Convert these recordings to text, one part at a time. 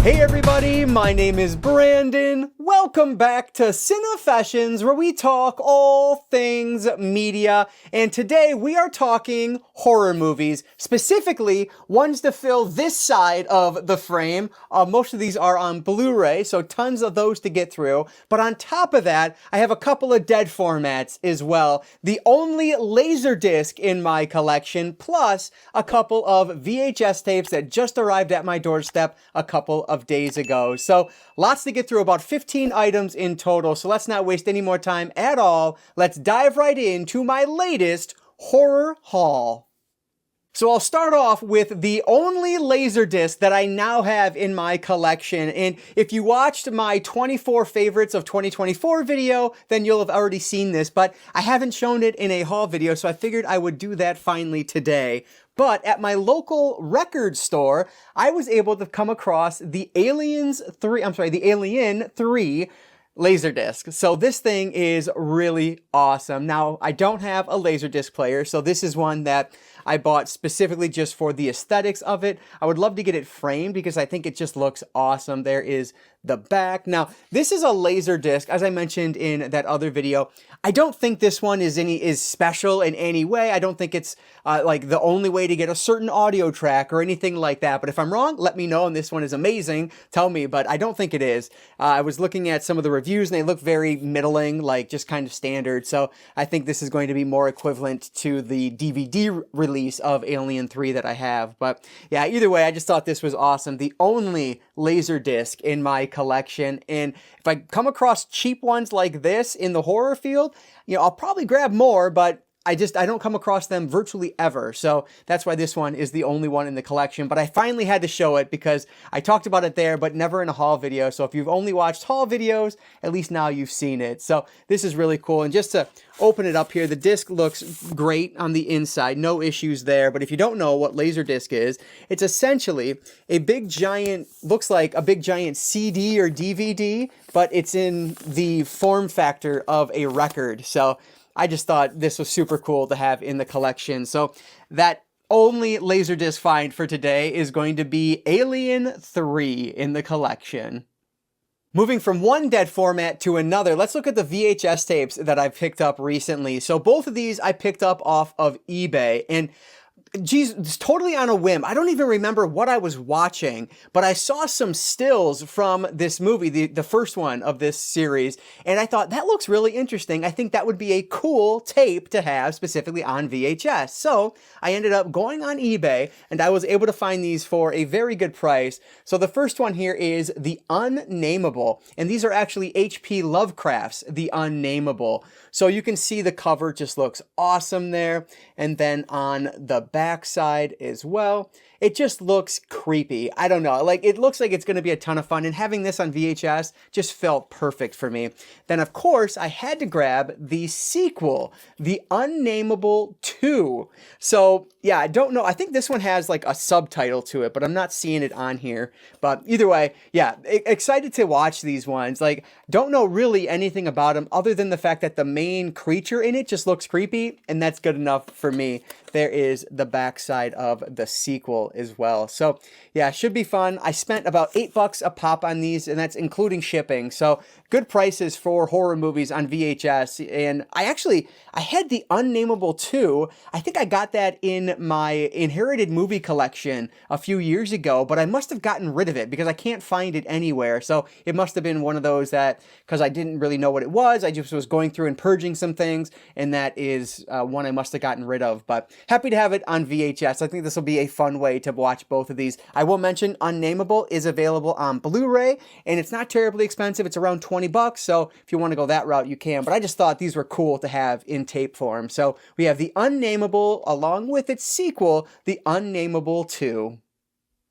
Hey everybody, my name is Brandon. Welcome back to Cinefessions, where we talk all things media. And today we are talking horror movies, specifically ones to fill this side of the frame. Most of these are on Blu-ray, so tons of those to get through. But on top of that, I have a couple of dead formats as well. The only LaserDisc in my collection, plus a couple of VHS tapes that just arrived at my doorstep a couple of days ago. So lots to get through, about 15 items in total. So let's not waste any more time at all. Let's dive right into my latest horror haul. So I'll start off with the only LaserDisc that I now have in my collection. And if you watched my 24 favorites of 2024 video, then you'll have already seen this, but I haven't shown it in a haul video, so I figured I would do that finally today. But at my local record store, I was able to come across the Alien 3 LaserDisc. So this thing is really awesome. Now, I don't have a LaserDisc player, so this is one that I bought specifically just for the aesthetics of it. I would love to get it framed because I think it just looks awesome. There is the back. Now, this is a LaserDisc, as I mentioned in that other video. I don't think this one is special in any way. I don't think it's like the only way to get a certain audio track or anything like that. But if I'm wrong, let me know. And this one is amazing. Tell me, but I don't think it is. I was looking at some of the reviews and they look very middling, like just kind of standard. So I think this is going to be more equivalent to the DVD release of Alien 3 that I have. But yeah, either way, I just thought this was awesome. The only LaserDisc in my collection. And if I come across cheap ones like this in the horror field, you know, I'll probably grab more, but I don't come across them virtually ever. So that's why this one is the only one in the collection. But I finally had to show it because I talked about it there, but never in a haul video. So if you've only watched haul videos, at least now you've seen it. So this is really cool. And just to open it up here, the disc looks great on the inside. No issues there. But if you don't know what LaserDisc is, it's essentially a big giant, looks like a big giant CD or DVD, but it's in the form factor of a record. So I just thought this was super cool to have in the collection. So that only LaserDisc find for today is going to be Alien 3 in the collection. Moving from one dead format to another, let's look at the VHS tapes that I've picked up recently. So both of these I picked up off of eBay, and geez, it's totally on a whim. I don't even remember what I was watching, but I saw some stills from this movie, the first one of this series, and I thought, that looks really interesting. I think that would be a cool tape to have specifically on VHS. So I ended up going on eBay, and I was able to find these for a very good price. So the first one here is The Unnameable, and these are actually H.P. Lovecraft's The Unnameable. So you can see the cover just looks awesome there, and then on the back side as well, it just looks creepy. I don't know, like it looks like it's going to be a ton of fun, and having this on VHS just felt perfect for me. Then of course I had to grab the sequel, The Unnameable 2. So yeah, I don't know, I think this one has like a subtitle to it, but I'm not seeing it on here. But either way, yeah, excited to watch these ones. Like, don't know really anything about them other than the fact that the main creature in it just looks creepy, and that's good enough for me. There is the backside of the sequel as well. So yeah, should be fun. I spent about $8 a pop on these, and that's including shipping. So good prices for horror movies on VHS. And I had The Unnameable 2. I think I got that in my inherited movie collection a few years ago, but I must have gotten rid of it because I can't find it anywhere. So it must have been one of those that, because I didn't really know what it was, I just was going through and purging some things, and that is one I must have gotten rid of. But happy to have it on VHS. I think this will be a fun way to watch both of these. I will mention Unnameable is available on Blu-ray, and it's not terribly expensive. It's around $20, so if you want to go that route, you can. But I just thought these were cool to have in tape form. So we have The Unnameable along with its sequel, The Unnameable 2.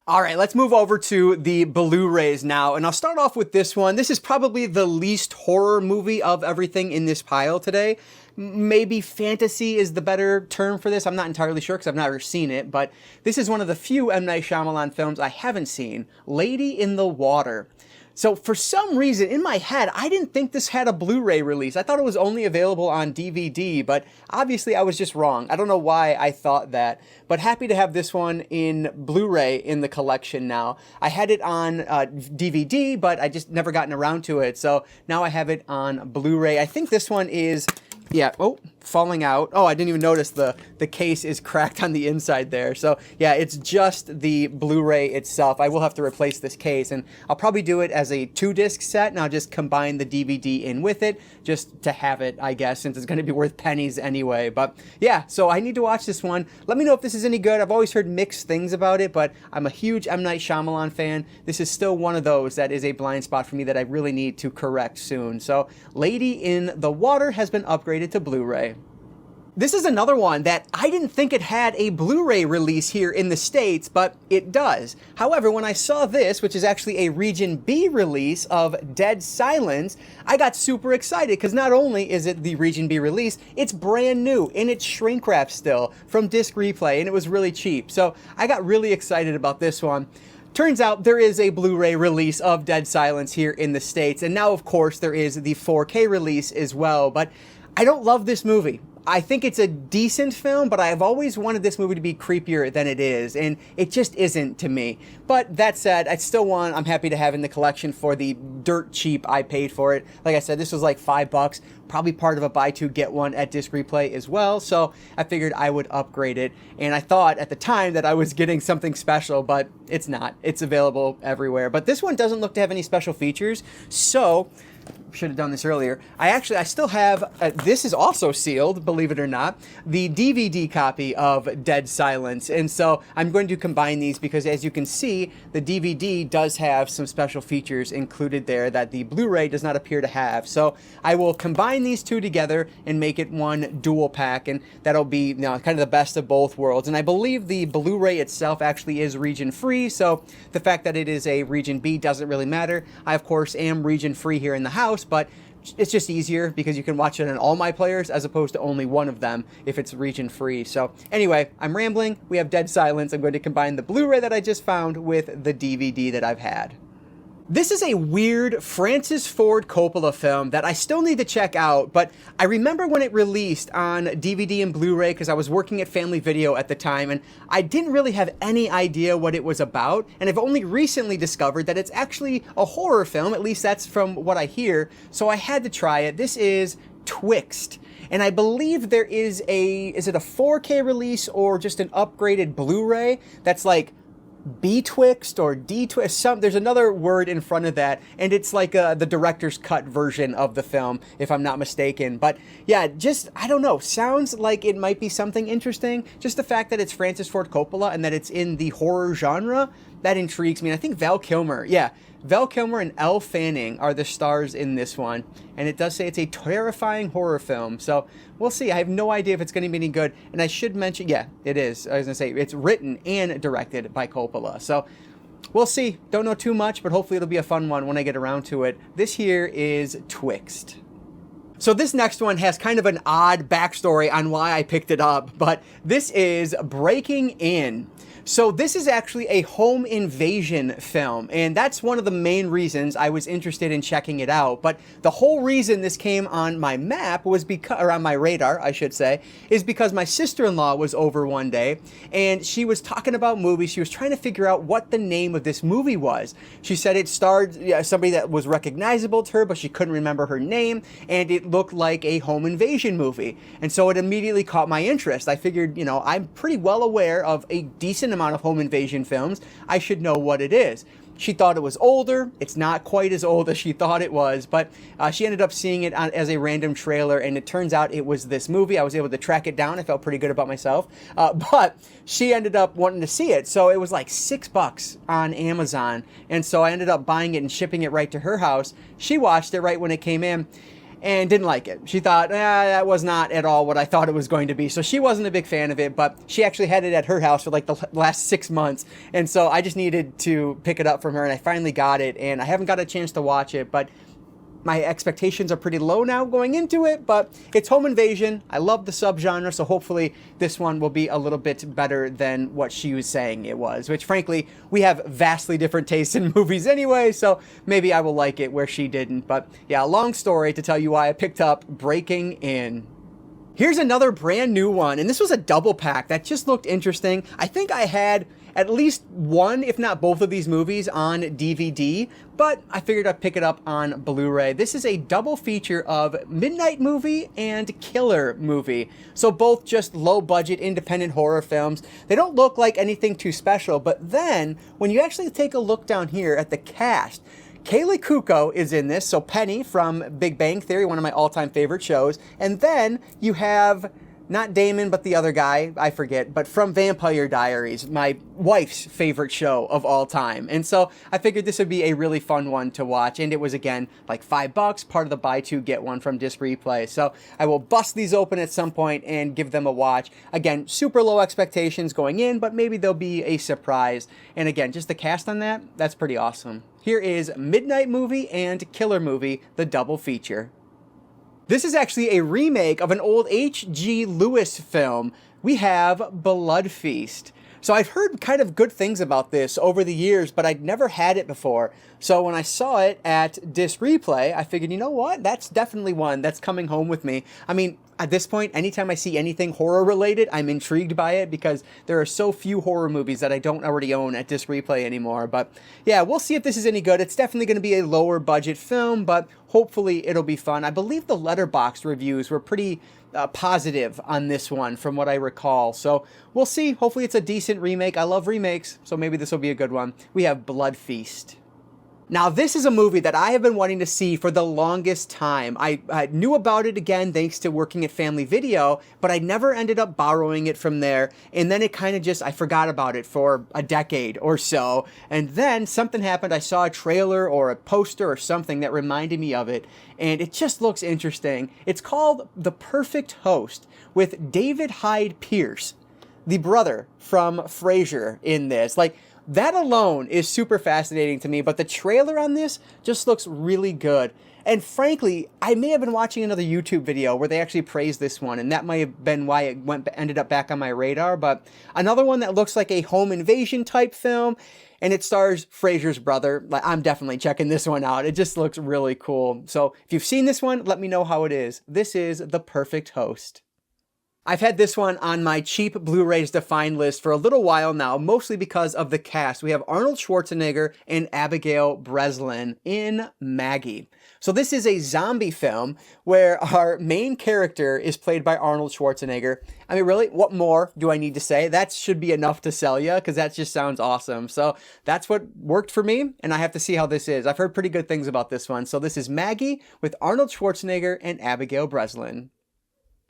All right, let's move over to the Blu-rays now, and I'll start off with this one. This is probably the least horror movie of everything in this pile today. Maybe fantasy is the better term for this. I'm not entirely sure because I've never seen it, but this is one of the few M. Night Shyamalan films I haven't seen, Lady in the Water. So for some reason in my head, I didn't think this had a Blu-ray release. I thought it was only available on DVD, but obviously I was just wrong. I don't know why I thought that, but happy to have this one in Blu-ray in the collection now. I had it on DVD, but I just never gotten around to it. So now I have it on Blu-ray. I think this one is, yeah, oh, falling out. Oh, I didn't even notice the case is cracked on the inside there. So yeah, it's just the Blu-ray itself. I will have to replace this case, and I'll probably do it as a 2-disc set, and I'll just combine the DVD in with it just to have it, I guess, since it's going to be worth pennies anyway. But yeah, so I need to watch this one. Let me know if this is any good. I've always heard mixed things about it, but I'm a huge M. Night Shyamalan fan. This is still one of those that is a blind spot for me that I really need to correct soon. So Lady in the Water has been upgraded to Blu-ray. This is another one that I didn't think it had a Blu-ray release here in the States, but it does. However, when I saw this, which is actually a Region B release of Dead Silence, I got super excited because not only is it the Region B release, it's brand new and it's shrink wrap still from Disc Replay, and it was really cheap. So I got really excited about this one. Turns out there is a Blu-ray release of Dead Silence here in the States, and now of course there is the 4K release as well, but I don't love this movie. I think it's a decent film, but I've always wanted this movie to be creepier than it is, and it just isn't to me. But that said, it's still one I'm happy to have in the collection for the dirt cheap I paid for it. Like I said, this was like $5, probably part of a buy two get one at Disc Replay as well, so I figured I would upgrade it. And I thought at the time that I was getting something special, but it's not. It's available everywhere. But this one doesn't look to have any special features, so should have done this earlier. I still have, this is also sealed, believe it or not, the DVD copy of Dead Silence. And so I'm going to combine these because as you can see, the DVD does have some special features included there that the Blu-ray does not appear to have. So I will combine these two together and make it one dual pack, and that'll be, you know, kind of the best of both worlds. And I believe the Blu-ray itself actually is region free, so the fact that it is a Region B doesn't really matter. I, of course, am region free here in the house, but it's just easier because you can watch it on all my players as opposed to only one of them if it's region free. So anyway, I'm rambling. We have Dead Silence. I'm going to combine the Blu-ray that I just found with the DVD that I've had. This is a weird Francis Ford Coppola film that I still need to check out, but I remember when it released on DVD and Blu-ray because I was working at Family Video at the time, and I didn't really have any idea what it was about, and I've only recently discovered that it's actually a horror film, at least that's from what I hear, so I had to try it. This is Twixt. And I believe there is is it a 4K release or just an upgraded Blu-ray that's like B-Twixt or D-Twist, there's another word in front of that, and it's like the director's cut version of the film, if I'm not mistaken. But yeah, just, I don't know, sounds like it might be something interesting. Just the fact that it's Francis Ford Coppola and that it's in the horror genre, that intrigues me. And I think Val Kilmer and Elle Fanning are the stars in this one, and it does say it's a terrifying horror film, so we'll see. I have no idea if it's going to be any good, and I should mention, yeah, it is. I was going to say, it's written and directed by Coppola, so we'll see. Don't know too much, but hopefully it'll be a fun one when I get around to it. This here is Twixt. So this next one has kind of an odd backstory on why I picked it up, but this is Breaking In. So this is actually a home invasion film, and that's one of the main reasons I was interested in checking it out. But the whole reason this came on my map was because, or on my radar, I should say, is because my sister-in-law was over one day, and she was talking about movies. She was trying to figure out what the name of this movie was. She said it starred somebody that was recognizable to her, but she couldn't remember her name, and it looked like a home invasion movie. And so it immediately caught my interest. I figured, you know, I'm pretty well aware of a decent amount of home invasion films. I should know what it is. She thought it was older. It's not quite as old as she thought it was, but she ended up seeing it as a random trailer, and it turns out it was this movie. I was able to track it down. I felt pretty good about myself, but she ended up wanting to see it, so it was like $6 on Amazon, and so I ended up buying it and shipping it right to her house. She watched it right when it came in and didn't like it. She thought, that was not at all what I thought it was going to be. So she wasn't a big fan of it, but she actually had it at her house for like the last 6 months. And so I just needed to pick it up from her, and I finally got it, and I haven't got a chance to watch it, but my expectations are pretty low now going into it, but it's home invasion. I love the subgenre, so hopefully this one will be a little bit better than what she was saying it was, which frankly, we have vastly different tastes in movies anyway, so maybe I will like it where she didn't. But yeah, long story to tell you why I picked up Breaking In. Here's another brand new one, and this was a double pack that just looked interesting. I think I had at least one, if not both of these movies on DVD, but I figured I'd pick it up on Blu-ray. This is a double feature of Midnight Movie and Killer Movie. So both just low-budget independent horror films. They don't look like anything too special, but then when you actually take a look down here at the cast, Kaylee Cuoco is in this, so Penny from Big Bang Theory, one of my all-time favorite shows, and then you have not Damon, but the other guy, I forget, but from Vampire Diaries, my wife's favorite show of all time. And so I figured this would be a really fun one to watch. And it was, again, like $5, part of the buy two, get one from Disc Replay. So I will bust these open at some point and give them a watch. Again, super low expectations going in, but maybe they'll be a surprise. And again, just the cast on that, that's pretty awesome. Here is Midnight Movie and Killer Movie, the double feature. This is actually a remake of an old H.G. Lewis film. We have Blood Feast. So I've heard kind of good things about this over the years, but I'd never had it before. So when I saw it at Disc Replay, I figured, you know what? That's definitely one that's coming home with me. I mean, at this point, anytime I see anything horror related, I'm intrigued by it because there are so few horror movies that I don't already own at Disc Replay anymore. But yeah, we'll see if this is any good. It's definitely going to be a lower budget film, but hopefully it'll be fun. I believe the Letterboxd reviews were pretty positive on this one from what I recall. So we'll see. Hopefully it's a decent remake. I love remakes, so maybe this will be a good one. We have Blood Feast. Now, this is a movie that I have been wanting to see for the longest time. I knew about it again thanks to working at Family Video, but I never ended up borrowing it from there. And then it kind of just, I forgot about it for a decade or so. And then something happened. I saw a trailer or a poster or something that reminded me of it. And it just looks interesting. It's called The Perfect Host with David Hyde Pierce, the brother from Frasier in this. Like, that alone is super fascinating to me, but the trailer on this just looks really good. And frankly, I may have been watching another YouTube video where they actually praised this one, and that might have been why it ended up back on my radar. But another one that looks like a home invasion type film, and it stars Frasier's brother. I'm definitely checking this one out. It just looks really cool. So if you've seen this one, let me know how it is. This is The Perfect Host. I've had this one on my cheap Blu-rays to find list for a little while now, mostly because of the cast. We have Arnold Schwarzenegger and Abigail Breslin in Maggie. So this is a zombie film where our main character is played by Arnold Schwarzenegger. I mean, really, what more do I need to say? That should be enough to sell you, because that just sounds awesome. So that's what worked for me, and I have to see how this is. I've heard pretty good things about this one. So this is Maggie with Arnold Schwarzenegger and Abigail Breslin.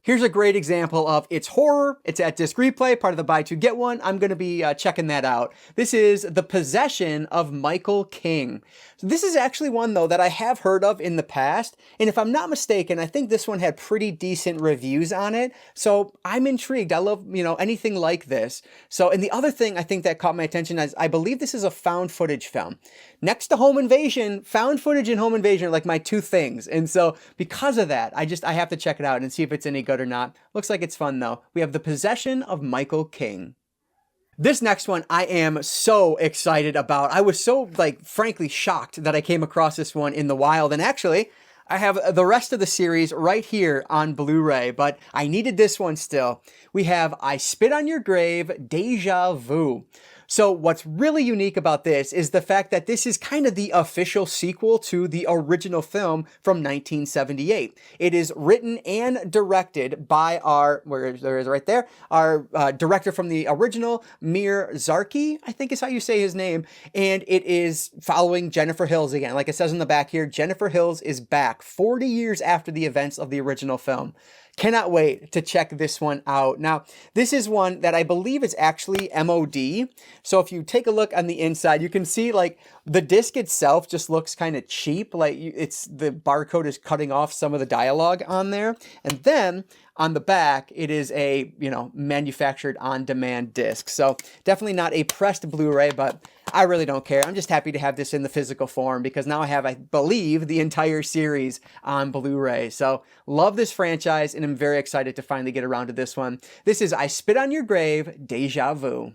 Here's a great example of it's horror. It's at Disc Replay, part of the buy two get one. I'm going to be checking that out. This is The Possession of Michael King. So this is actually one, though, that I have heard of in the past. And if I'm not mistaken, I think this one had pretty decent reviews on it. So I'm intrigued. I love, anything like this. So, and the other thing I think that caught my attention is I believe this is a found footage film. Next to home invasion, found footage and home invasion are like my two things. And so because of that, I have to check it out and see if it's any good or not. Looks like it's fun, though. We have The Possession of Michael King. This next one I am so excited about. I was so, frankly shocked that I came across this one in the wild. And actually, I have the rest of the series right here on Blu-ray, but I needed this one still. We have I Spit on Your Grave, Deja Vu. So what's really unique about this is the fact that this is kind of the official sequel to the original film from 1978. It is written and directed by our director from the original, Mir Zarki, I think is how you say his name. And it is following Jennifer Hills again. Like it says in the back here, Jennifer Hills is back 40 years after the events of the original film. Cannot wait to check this one out. Now, this is one that I believe is actually MOD. So if you take a look on the inside, you can see the disc itself just looks kind of cheap. The barcode is cutting off some of the dialogue on there. And then on the back, it is a, manufactured on-demand disc. So definitely not a pressed Blu-ray, but I really don't care. I'm just happy to have this in the physical form because now I have, I believe, the entire series on Blu-ray. So love this franchise, and I'm very excited to finally get around to this one. This is I Spit on Your Grave, Deja Vu.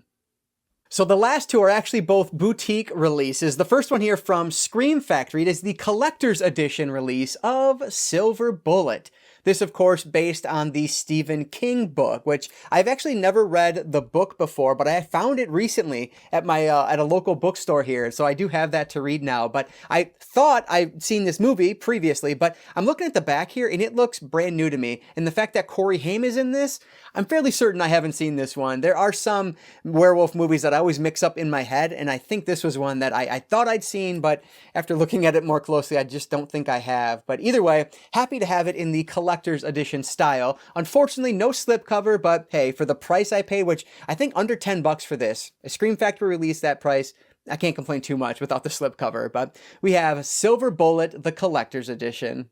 So the last two are actually both boutique releases. The first one here from Scream Factory, it is the collector's edition release of Silver Bullet. This, of course, based on the Stephen King book, which I've actually never read the book before, but I found it recently at my at a local bookstore here, so I do have that to read now. But I thought I'd seen this movie previously, but I'm looking at the back here, and it looks brand new to me. And the fact that Corey Haim is in this, I'm fairly certain I haven't seen this one. There are some werewolf movies that I always mix up in my head, and I think this was one that I thought I'd seen, but after looking at it more closely, I just don't think I have. But either way, happy to have it in the collector's edition style. Unfortunately, no slipcover, but hey, for the price I paid, which I think under 10 bucks for this, a Scream Factory released that price, I can't complain too much without the slipcover. But we have Silver Bullet, the collector's edition.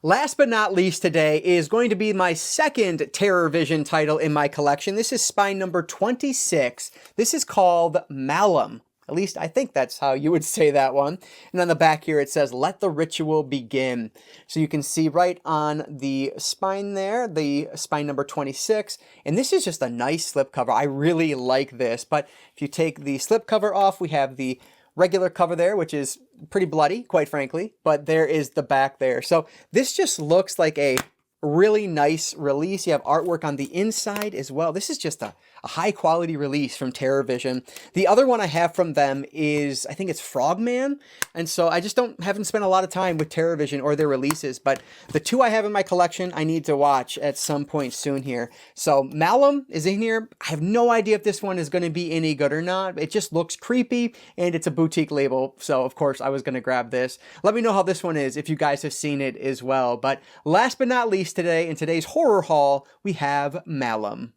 Last but not least today is going to be my second Terror Vision title in my collection. This is spine number 26. This is called Malum. At least I think that's how you would say that one. And on the back here it says, "Let the ritual begin." So you can see right on the spine there, the spine number 26. And this is just a nice slipcover. I really like this. But if you take the slipcover off, we have the regular cover there, which is pretty bloody, quite frankly, but there is the back there. So this just looks like a really nice release. You have artwork on the inside as well. This is just a high quality release from Terror Vision. The other one I have from them is, I think it's Frogman. And so I just haven't spent a lot of time with Terror Vision or their releases, but the two I have in my collection, I need to watch at some point soon here. So Malum is in here. I have no idea if this one is going to be any good or not. It just looks creepy and it's a boutique label. So of course I was going to grab this. Let me know how this one is if you guys have seen it as well. But last but not least today, in today's horror haul, we have Malum.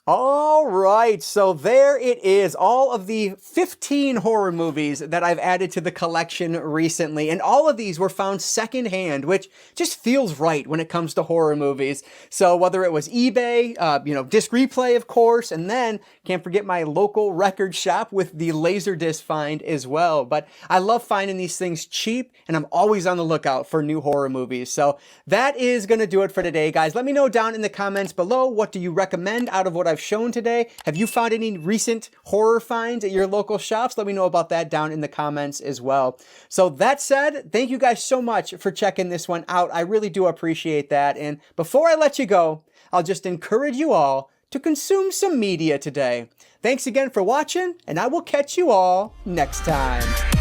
All right, so there it is, all of the 15 horror movies that I've added to the collection recently, and all of these were found secondhand, which just feels right when it comes to horror movies. So whether it was eBay, Disc Replay, of course, and then can't forget my local record shop with the LaserDisc find as well. But I love finding these things cheap, and I'm always on the lookout for new horror movies. So that is going to do it for today, guys. Let me know down in the comments below, what do you recommend out of what I've shown today? Have you found any recent horror finds at your local shops? Let me know about that down in the comments as well. So that said, thank you guys so much for checking this one out. I really do appreciate that. And before I let you go, I'll just encourage you all to consume some media today. Thanks again for watching, and I will catch you all next time.